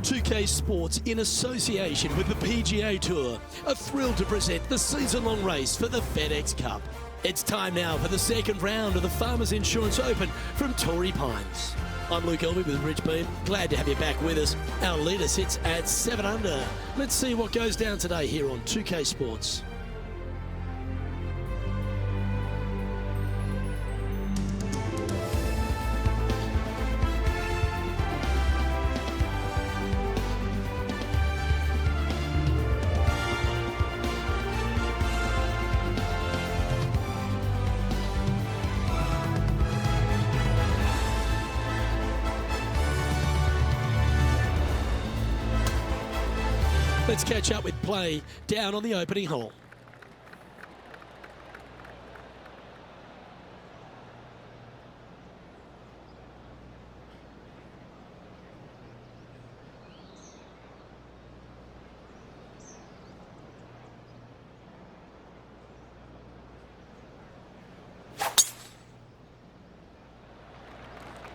2K Sports, in association with the PGA Tour, are thrilled to present the season-long race for the FedEx Cup. It's time now for the second round of the Farmers Insurance Open from Torrey Pines. I'm Luke Elby with Rich Beam. Glad to have you back with us. Our leader sits at 7 under. Let's see what goes down today here on 2K Sports. Let's catch up with play down on the opening hole.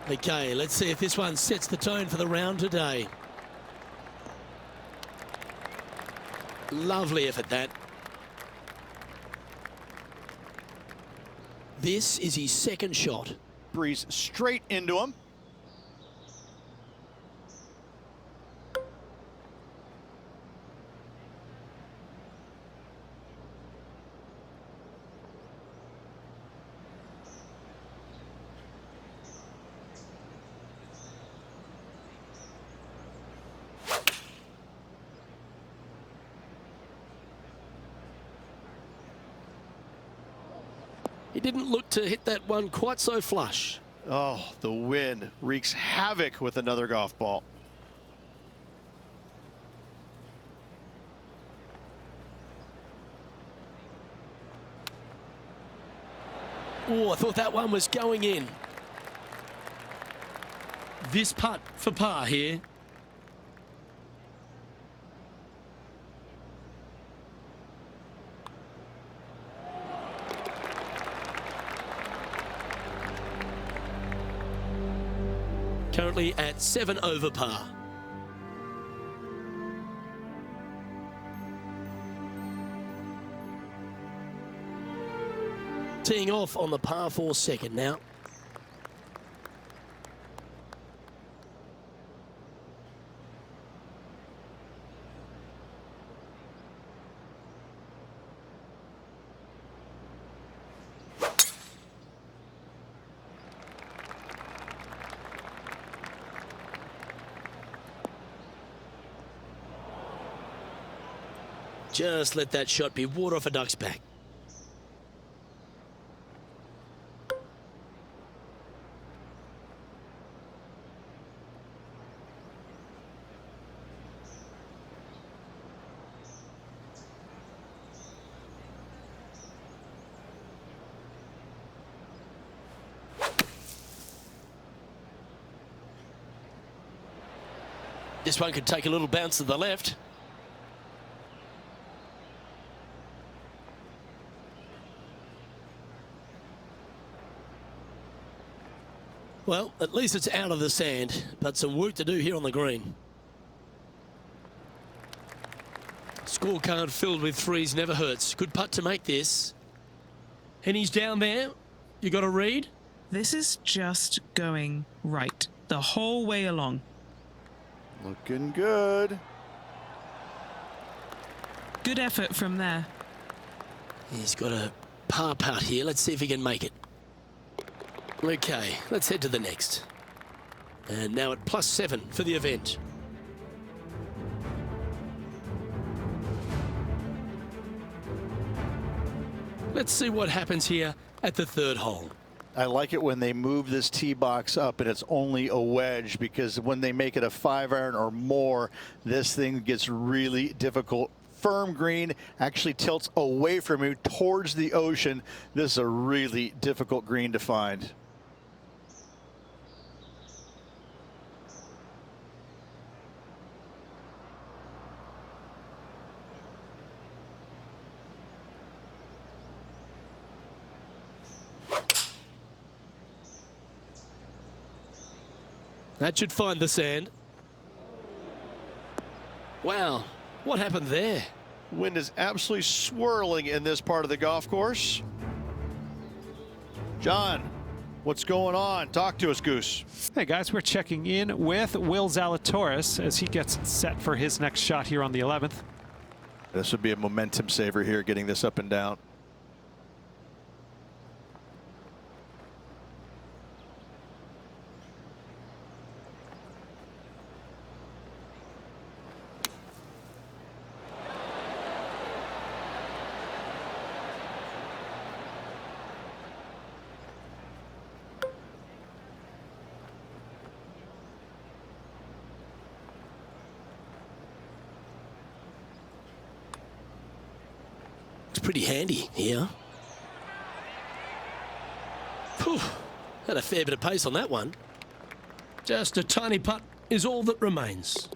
Okay, let's see if this one sets the tone for the round today. Lovely effort, that. This is his second shot. Breeze straight into him. He didn't look to hit that one quite so flush. Oh, the wind wreaks havoc with another golf ball. Oh, I thought that one was going in. This putt for par here. Currently at 7 over par. Teeing off on the par 4 second now. Just let that shot be water off a duck's back. This one could take a little bounce to the left. Well, at least it's out of the sand, but some work to do here on the green. Scorecard filled with threes never hurts. Good putt to make this. And he's down there. You got a read? This is just going right the whole way along. Looking good. Good effort from there. He's got a par putt here. Let's see if he can make it. Okay, let's head to the next. And now at +7 for the event. Let's see what happens here at the third hole. I like it when they move this tee box up and it's only a wedge, because when they make it a 5-iron or more, this thing gets really difficult. Firm green, actually tilts away from you towards the ocean. This is a really difficult green to find. That should find the sand. Wow, what happened there? Wind is absolutely swirling in this part of the golf course. John, what's going on? Talk to us, Goose. Hey guys, we're checking in with Will Zalatoris as he gets set for his next shot here on the 11th. This would be a momentum saver here, getting this up and down. It's pretty handy here. Whew, had a fair bit of pace on that one. Just a tiny putt is all that remains.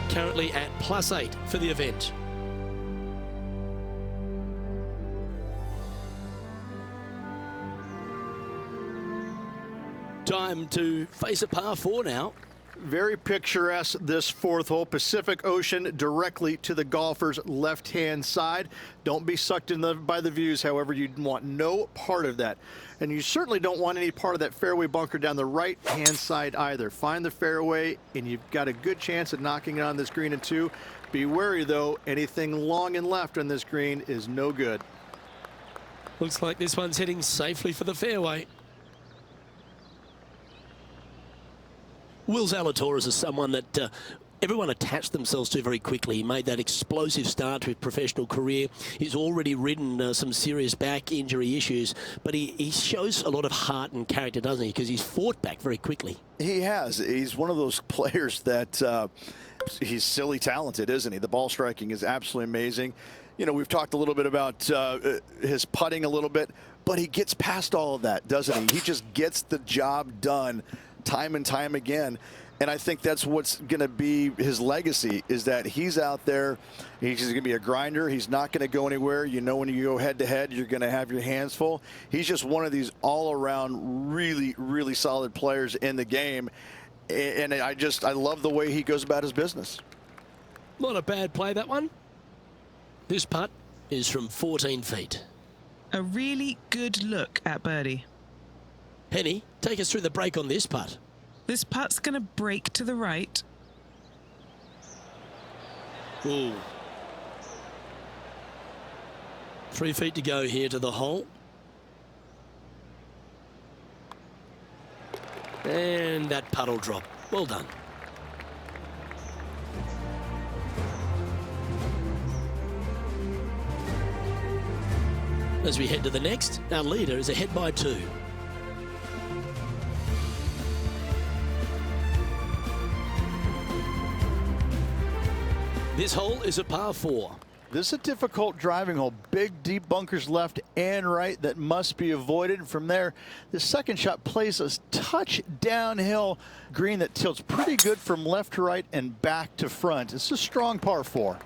Currently at +8 for the event. Time to face a par 4 now. Very picturesque, this fourth hole. Pacific Ocean directly to the golfer's left-hand side. Don't be sucked in by the views, however. You want no part of that. And you certainly don't want any part of that fairway bunker down the right-hand side either. Find the fairway, and you've got a good chance at knocking it on this green in 2. Be wary, though. Anything long and left on this green is no good. Looks like this one's heading safely for the fairway. Will Zalatoris is someone that everyone attached themselves to very quickly. He made that explosive start to his professional career. He's already ridden some serious back injury issues, but he shows a lot of heart and character, doesn't he? Because he's fought back very quickly. He has. He's one of those players that he's silly talented, isn't he? The ball striking is absolutely amazing. You know, we've talked a little bit about his putting a little bit, but he gets past all of that, doesn't he? He just gets the job done time and time again. And I think that's what's going to be his legacy, is that he's out there. He's going to be a grinder. He's not going to go anywhere. You know, when you go head to head, you're going to have your hands full. He's just one of these all around really, really solid players in the game. And I love the way he goes about his business. Not a bad play, that one. This putt is from 14 feet. A really good look at birdie. Penny, take us through the break on this putt. This putt's going to break to the right. Ooh. 3 feet to go here to the hole. And that putt will drop. Well done. As we head to the next, our leader is ahead by 2. This hole is a par 4. This is a difficult driving hole. Big, deep bunkers left and right that must be avoided. From there, the second shot plays a touch downhill green that tilts pretty good from left to right and back to front. It's a strong par 4.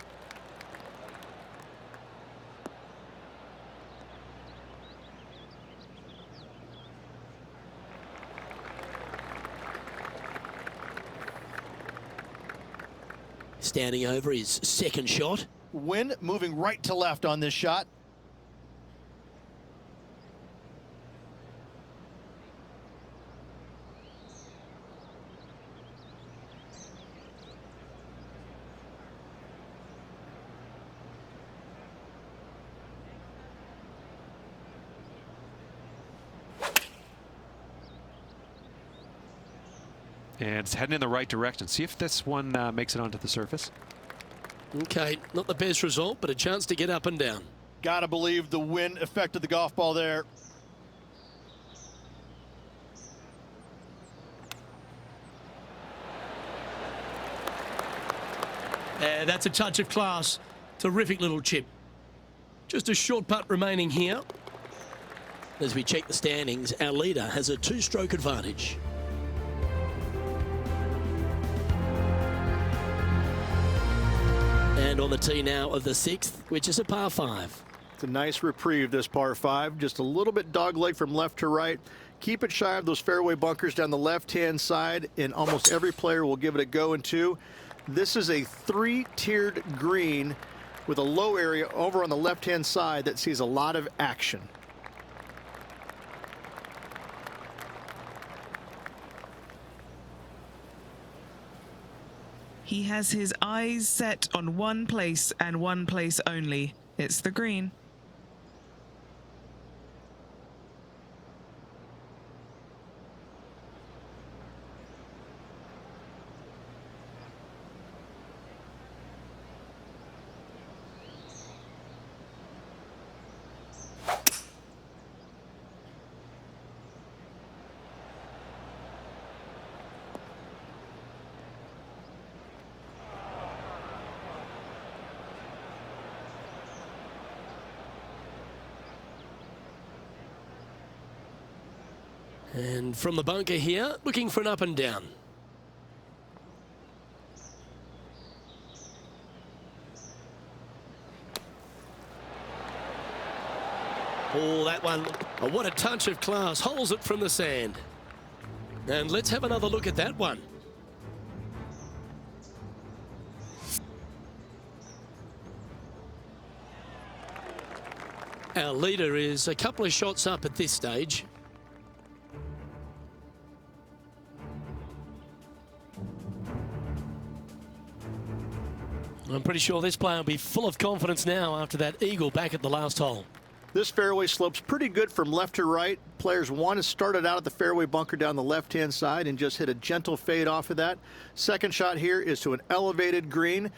Standing over his second shot. Wind moving right to left on this shot. And it's heading in the right direction. See if this one makes it onto the surface. Okay, not the best result, but a chance to get up and down. Gotta believe the wind affected the golf ball there. That's a touch of class. Terrific little chip. Just a short putt remaining here. As we check the standings, our leader has a 2-stroke advantage. And on the tee now of the 6th, which is a par 5. It's a nice reprieve, this par 5. Just a little bit dogleg from left to right. Keep it shy of those fairway bunkers down the left-hand side, and almost every player will give it a go in 2. This is a 3-tiered green with a low area over on the left-hand side that sees a lot of action. He has his eyes set on one place and one place only. It's the green. And from the bunker here, looking for an up and down. Oh, that one, oh, what a touch of class, holds it from the sand. And let's have another look at that one. Our leader is a couple of shots up at this stage. I'm pretty sure this player will be full of confidence now after that eagle back at the last hole. This fairway slopes pretty good from left to right. Players want to start it out at the fairway bunker down the left-hand side and just hit a gentle fade off of that. Second shot here is to an elevated green.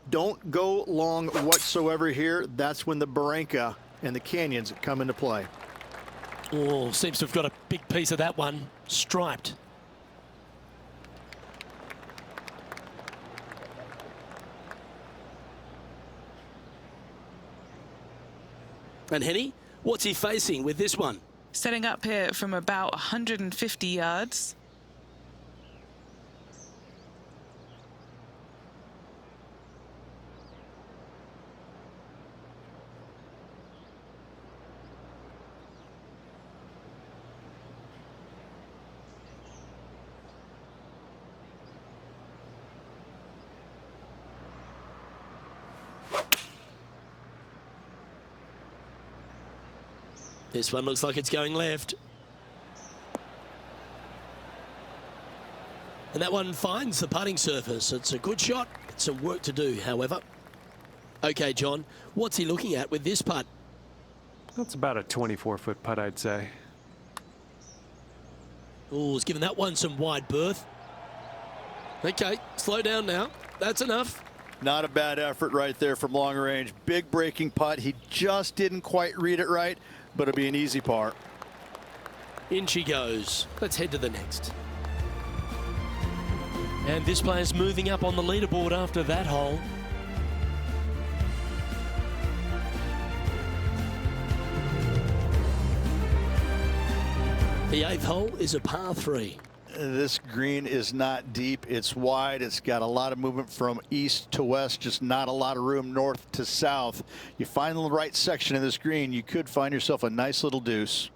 Don't go long whatsoever here. That's when the Barranca and the canyons come into play. Oh, seems to have got a big piece of that one, striped. And Henny, what's he facing with this one? Setting up here from about 150 yards. This one looks like it's going left. And that one finds the putting surface. It's a good shot. It's some work to do, however. Okay, John, what's he looking at with this putt? That's about a 24-foot putt, I'd say. Oh, he's given that one some wide berth. Okay, slow down now. That's enough. Not a bad effort right there from long range. Big breaking putt. He just didn't quite read it right, but it'll be an easy par. In she goes. Let's head to the next. And this player's moving up on the leaderboard after that hole. The 8th hole is a par 3. This green is not deep. It's wide. It's got a lot of movement from east to west, just not a lot of room north to south. You find the right section of this green, you could find yourself a nice little deuce.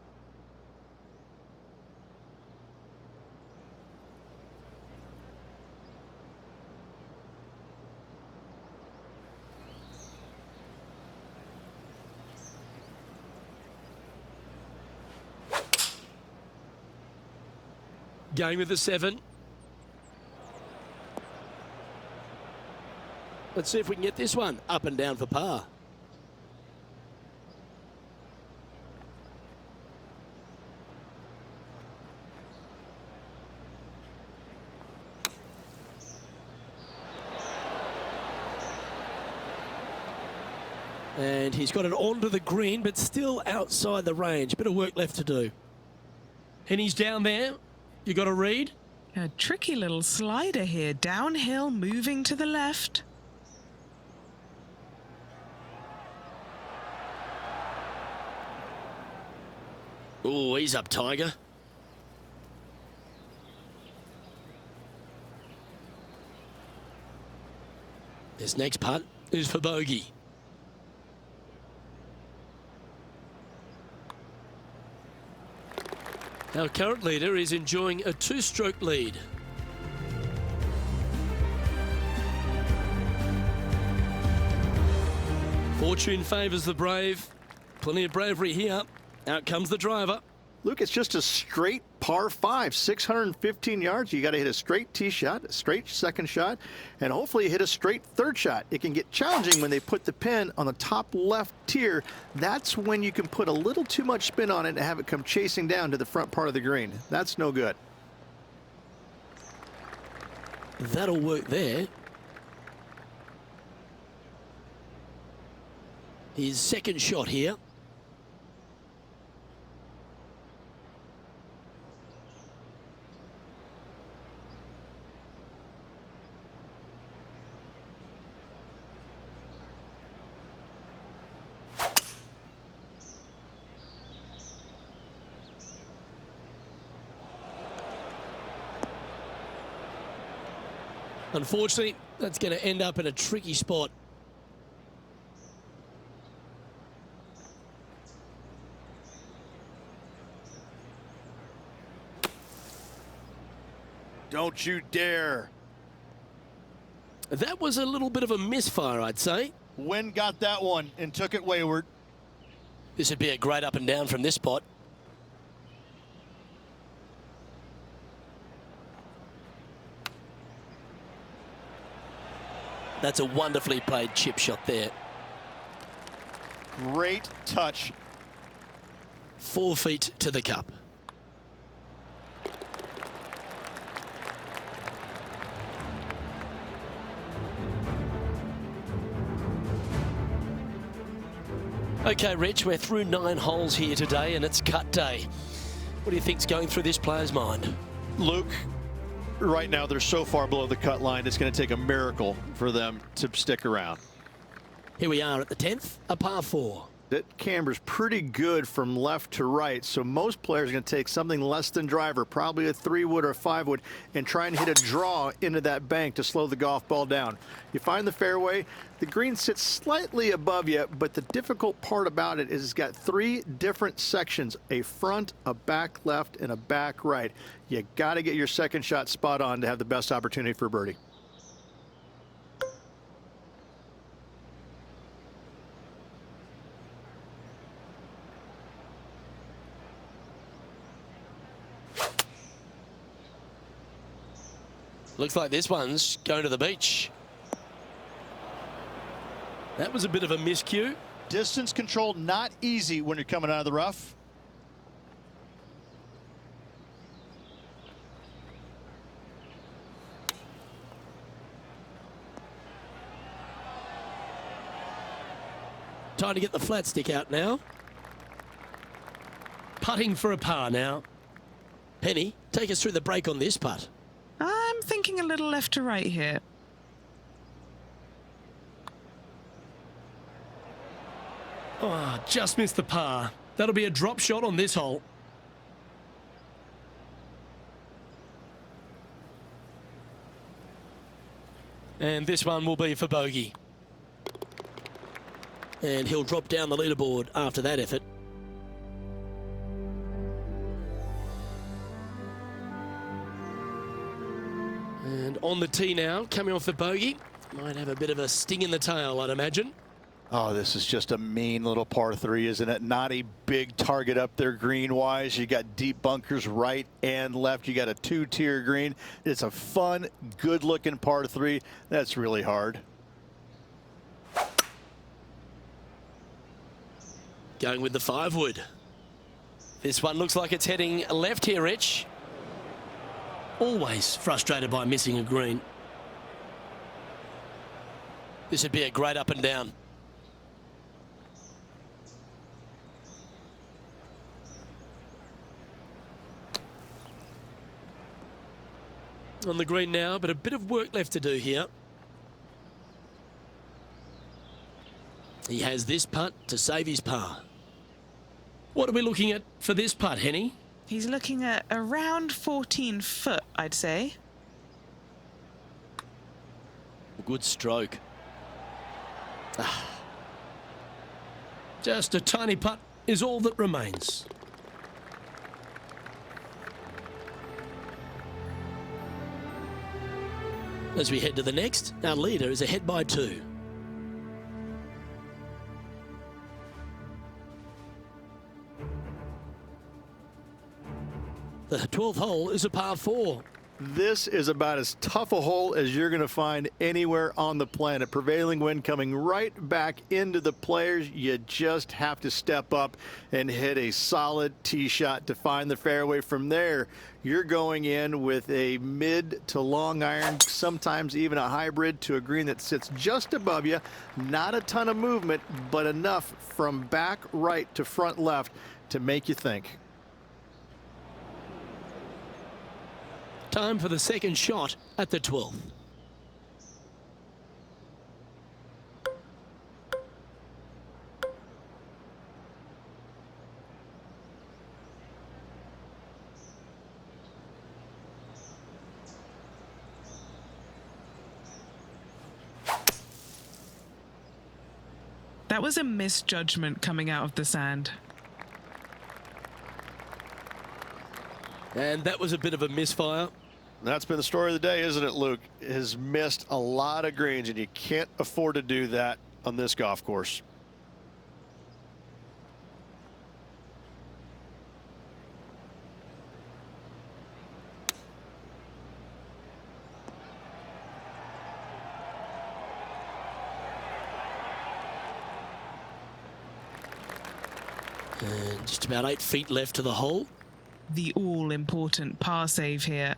Going with the 7. Let's see if we can get this one up and down for par. And he's got it onto the green, but still outside the range. Bit of work left to do. And he's down there. You got a read? A tricky little slider here, downhill, moving to the left. Oh, he's up, Tiger. This next putt is for bogey. Our current leader is enjoying a 2-stroke lead. Fortune favours the brave. Plenty of bravery here. Out comes the driver. Luke, it's just a straight par 5, 615 yards. You got to hit a straight tee shot, a straight second shot, and hopefully hit a straight third shot. It can get challenging when they put the pin on the top left tier. That's when you can put a little too much spin on it and have it come chasing down to the front part of the green. That's no good. That'll work there. His second shot here. Unfortunately, that's going to end up in a tricky spot. Don't you dare. That was a little bit of a misfire, I'd say. Wynn got that one and took it wayward. This would be a great up and down from this spot. That's a wonderfully played chip shot there. Great touch. 4 feet to the cup. Okay, Rich, we're through 9 holes here today and it's cut day. What do you think's going through this player's mind? Luke, right now they're so far below the cut line, it's going to take a miracle for them to stick around. Here we are at the 10th, a par 4. That camber's pretty good from left to right, so most players are going to take something less than driver, probably a 3-wood or a 5-wood, and try and hit a draw into that bank to slow the golf ball down. You find the fairway, the green sits slightly above you, but the difficult part about it is it's got 3 different sections, a front, a back left, and a back right. You got to get your second shot spot on to have the best opportunity for birdie. Looks like this one's going to the beach. That was a bit of a miscue. Distance control not easy when you're coming out of the rough. Time to get the flat stick out now. Putting for a par now. Penny, take us through the break on this putt. I'm thinking a little left to right here. Oh, just missed the par. That'll be a drop shot on this hole. And this one will be for bogey. And he'll drop down the leaderboard after that effort. And on the tee now, coming off the bogey. Might have a bit of a sting in the tail, I'd imagine. Oh, this is just a mean little par 3, isn't it? Not a big target up there green-wise. You got deep bunkers right and left. You got a 2-tier green. It's a fun, good-looking par 3. That's really hard. Going with the 5-wood. This one looks like it's heading left here, Rich. Always frustrated by missing a green. This would be a great up and down. On the green now, but a bit of work left to do here. He has this putt to save his par. What are we looking at for this putt, Henny? He's looking at around 14 foot, I'd say. Good stroke. Just a tiny putt is all that remains. As we head to the next, our leader is ahead by 2. The 12th hole is a par 4. This is about as tough a hole as you're going to find anywhere on the planet. Prevailing wind coming right back into the players. You just have to step up and hit a solid tee shot to find the fairway. From there, you're going in with a mid to long iron, sometimes even a hybrid, to a green that sits just above you. Not a ton of movement, but enough from back right to front left to make you think. Time for the second shot at the 12th. That was a misjudgment coming out of the sand. And that was a bit of a misfire. That's been the story of the day, isn't it, Luke? Has missed a lot of greens, and you can't afford to do that on this golf course. And just about 8 feet left to the hole. The all-important par save here.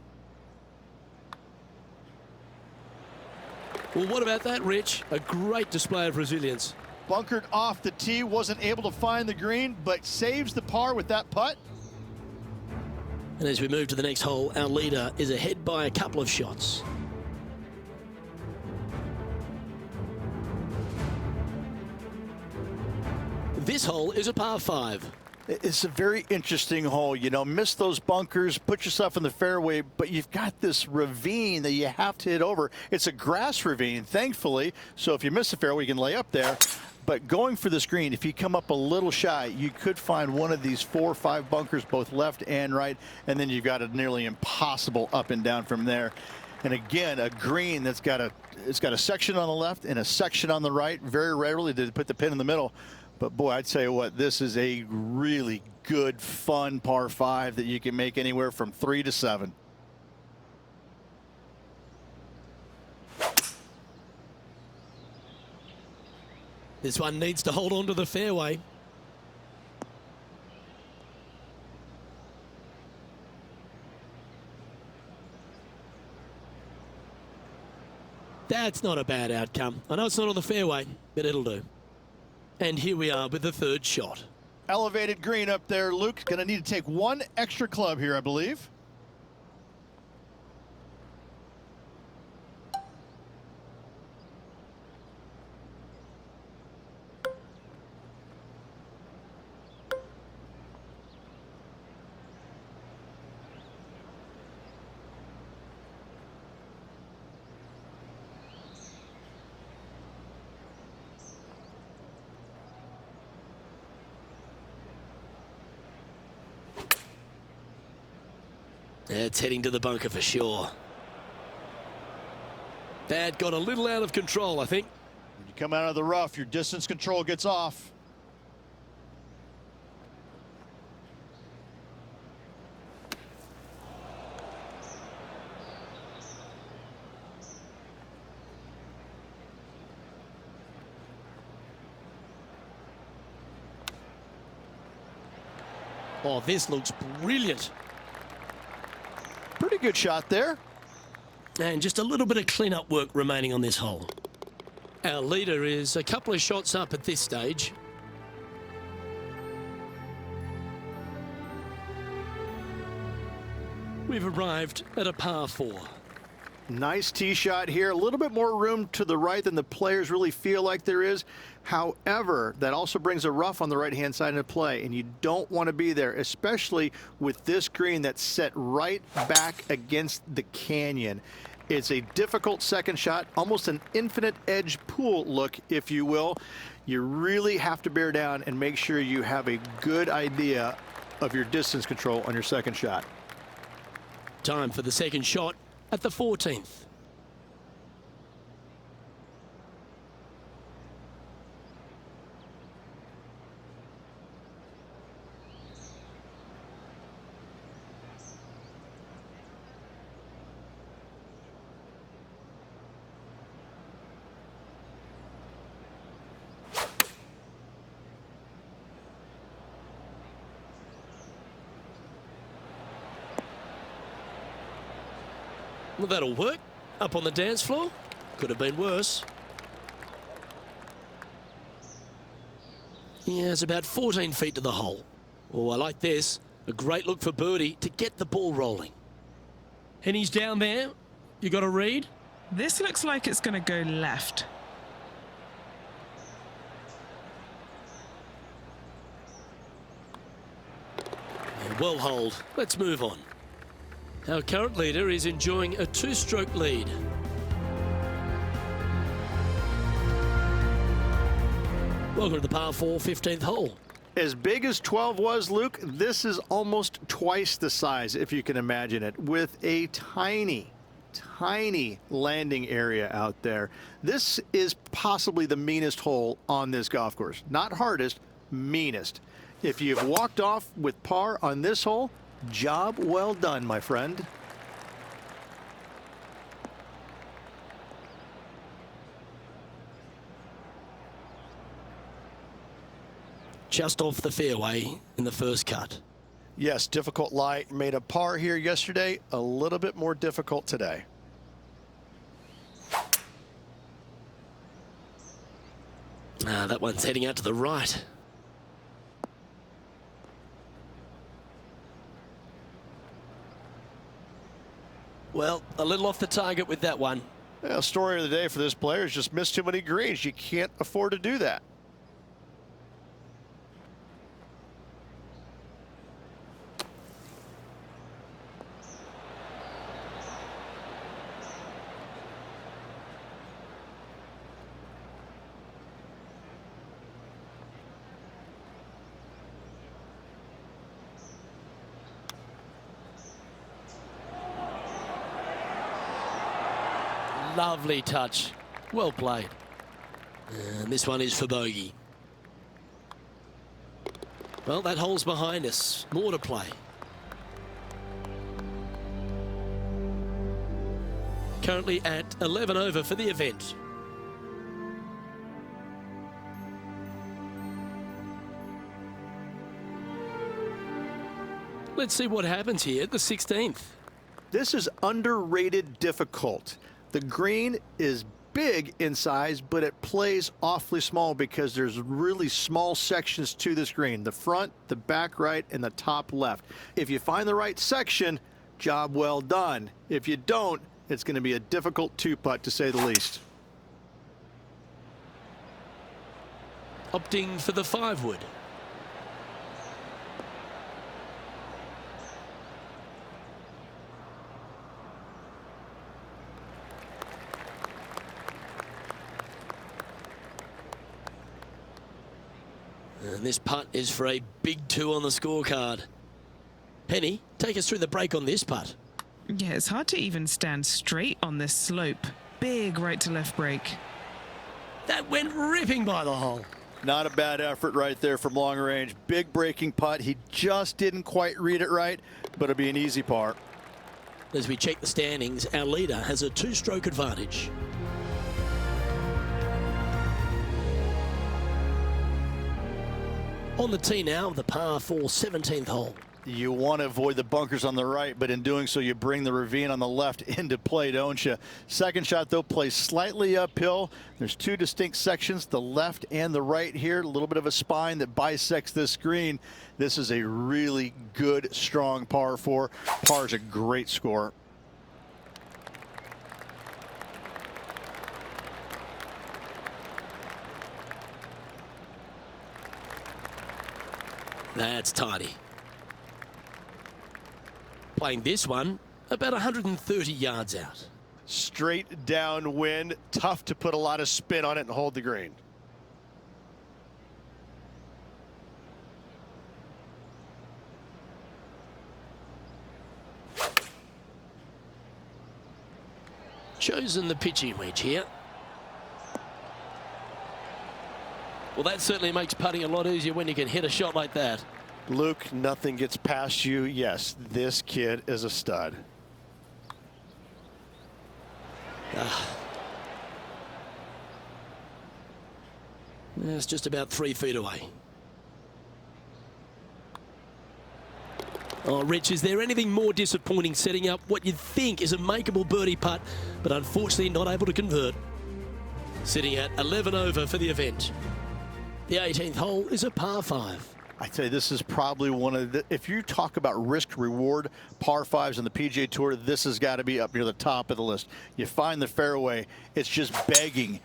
Well, what about that, Rich? A great display of resilience. Bunkered off the tee, wasn't able to find the green, but saves the par with that putt. And as we move to the next hole, our leader is ahead by a couple of shots. This hole is a par 5. It's a very interesting hole. You know, miss those bunkers, put yourself in the fairway, but you've got this ravine that you have to hit over. It's a grass ravine, thankfully, so if you miss the fairway, you can lay up there. But going for this green, if you come up a little shy, you could find one of these 4 or 5 bunkers, both left and right, and then you've got a nearly impossible up and down from there. And again, a green that's got a section on the left and a section on the right. Very rarely do they put the pin in the middle. But boy, I'd tell you what, this is a really good, fun par 5 that you can make anywhere from 3 to 7. This one needs to hold on to the fairway. That's not a bad outcome. I know it's not on the fairway, but it'll do. And here we are with the third shot. Elevated green up there. Luke's going to need to take one extra club here, I believe. It's heading to the bunker for sure. That got a little out of control, I think. When you come out of the rough, your distance control gets off. Oh, this looks brilliant. Pretty good shot there. And just a little bit of clean-up work remaining on this hole. Our leader is a couple of shots up at this stage. We've arrived at a par 4. Nice tee shot here. A little bit more room to the right than the players really feel like there is. However, that also brings a rough on the right-hand side into play, and you don't want to be there, especially with this green that's set right back against the canyon. It's a difficult second shot, almost an infinite edge pool look, if you will. You really have to bear down and make sure you have a good idea of your distance control on your second shot. Time for the second shot at the 14th. Well, that'll work. Up on the dance floor. Could have been worse. Yeah, it's about 14 feet to the hole. Oh, I like this. A great look for birdie to get the ball rolling. And he's down there. You got a read? This looks like it's going to go left. Well holed. Let's move on. Our current leader is enjoying a 2-stroke lead. Welcome to the par 4 15th hole. As big as 12 was, Luke, this is almost twice the size, if you can imagine it, with a tiny landing area out there. This is possibly the meanest hole on this golf course. Not hardest, meanest. If you've walked off with par on this hole, job well done, my friend. Just off the fairway in the first cut. Yes, difficult lie. Made a par here yesterday, a little bit more difficult today. That one's heading out to the right. Well, a little off the target with that one. Well, story of the day for this player is just missed too many greens. You can't afford to do that. Lovely touch. Well played. And this one is for bogey. Well, that hole's behind us. More to play. Currently at 11 over for the event. Let's see what happens here at the 16th. This is underrated difficult. The green is big in size, but it plays awfully small because there's really small sections to this green. The front, the back right, and the top left. If you find the right section, job well done. If you don't, it's going to be a difficult 2-putt to say the least. Opting for the 5-wood. And this putt is for a big 2 on the scorecard. Penny, take us through the break on this putt. Yeah, it's hard to even stand straight on this slope. Big right to left break. That went ripping by the hole. Not a bad effort right there from long range. Big breaking putt. He just didn't quite read it right, but it'll be an easy par. As we check the standings, our leader has a 2-stroke advantage. On the tee now, the par 4 17th hole. You want to avoid the bunkers on the right, but in doing so, you bring the ravine on the left into play, don't you? Second shot, though, plays slightly uphill. There's 2 distinct sections, the left and the right here. A little bit of a spine that bisects this green. This is a really good, strong par 4. Par is a great score. That's tidy. Playing this one about 130 yards out. Straight downwind, tough to put a lot of spin on it and hold the green. Chosen the pitching wedge here. Well, that certainly makes putting a lot easier when you can hit a shot like that. Luke, nothing gets past you. Yes, this kid is a stud. It's just about 3 feet away. Oh, Rich, is there anything more disappointing setting up what you'd think is a makeable birdie putt, but unfortunately not able to convert? Sitting at 11 over for the event. The 18th hole is a par 5. I tell you, this is probably one of the, if you talk about risk reward par 5s on the PGA Tour, this has got to be up near the top of the list. You find the fairway, it's just begging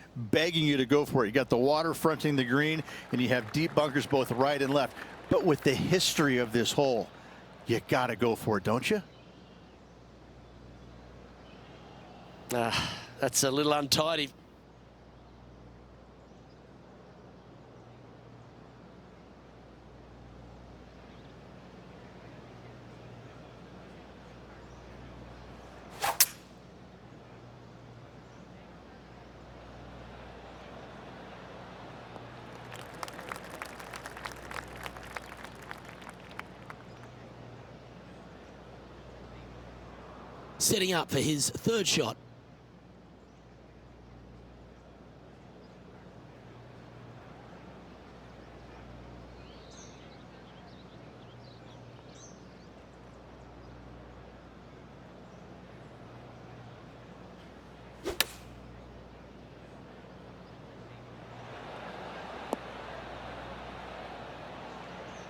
you to go for it. You got the water fronting the green, and you have deep bunkers both right and left. But with the history of this hole, you got to go for it, don't you? That's a little untidy. Setting up for his third shot.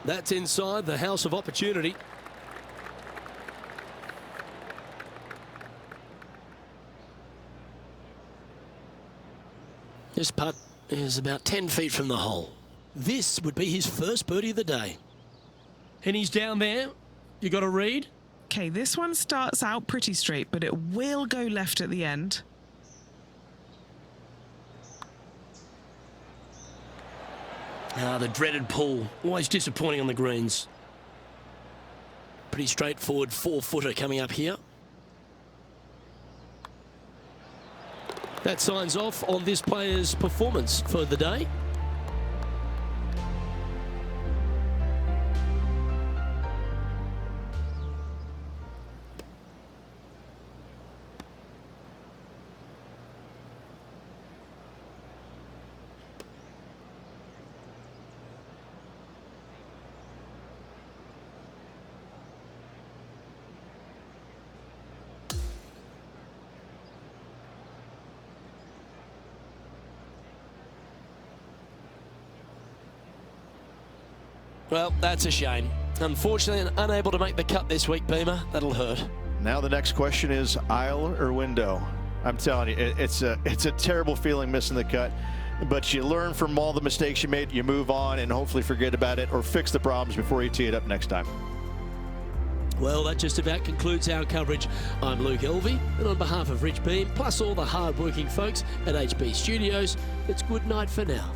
That's inside the house of opportunity. This putt is about 10 feet from the hole. This would be his first birdie of the day. And he's down there. You got to read? Okay, this one starts out pretty straight, but it will go left at the end. The dreaded pull. Always disappointing on the greens. Pretty straightforward 4-footer coming up here. That signs off on this player's performance for the day. Well, that's a shame. Unfortunately, unable to make the cut this week, Beamer. That'll hurt. Now the next question is aisle or window. I'm telling you, it's a terrible feeling missing the cut, but you learn from all the mistakes you made, you move on, and hopefully forget about it or fix the problems before you tee it up next time. Well, that just about concludes our coverage. I'm Luke Elvey, and on behalf of Rich Beam, plus all the hard-working folks at HB Studios, it's good night for now.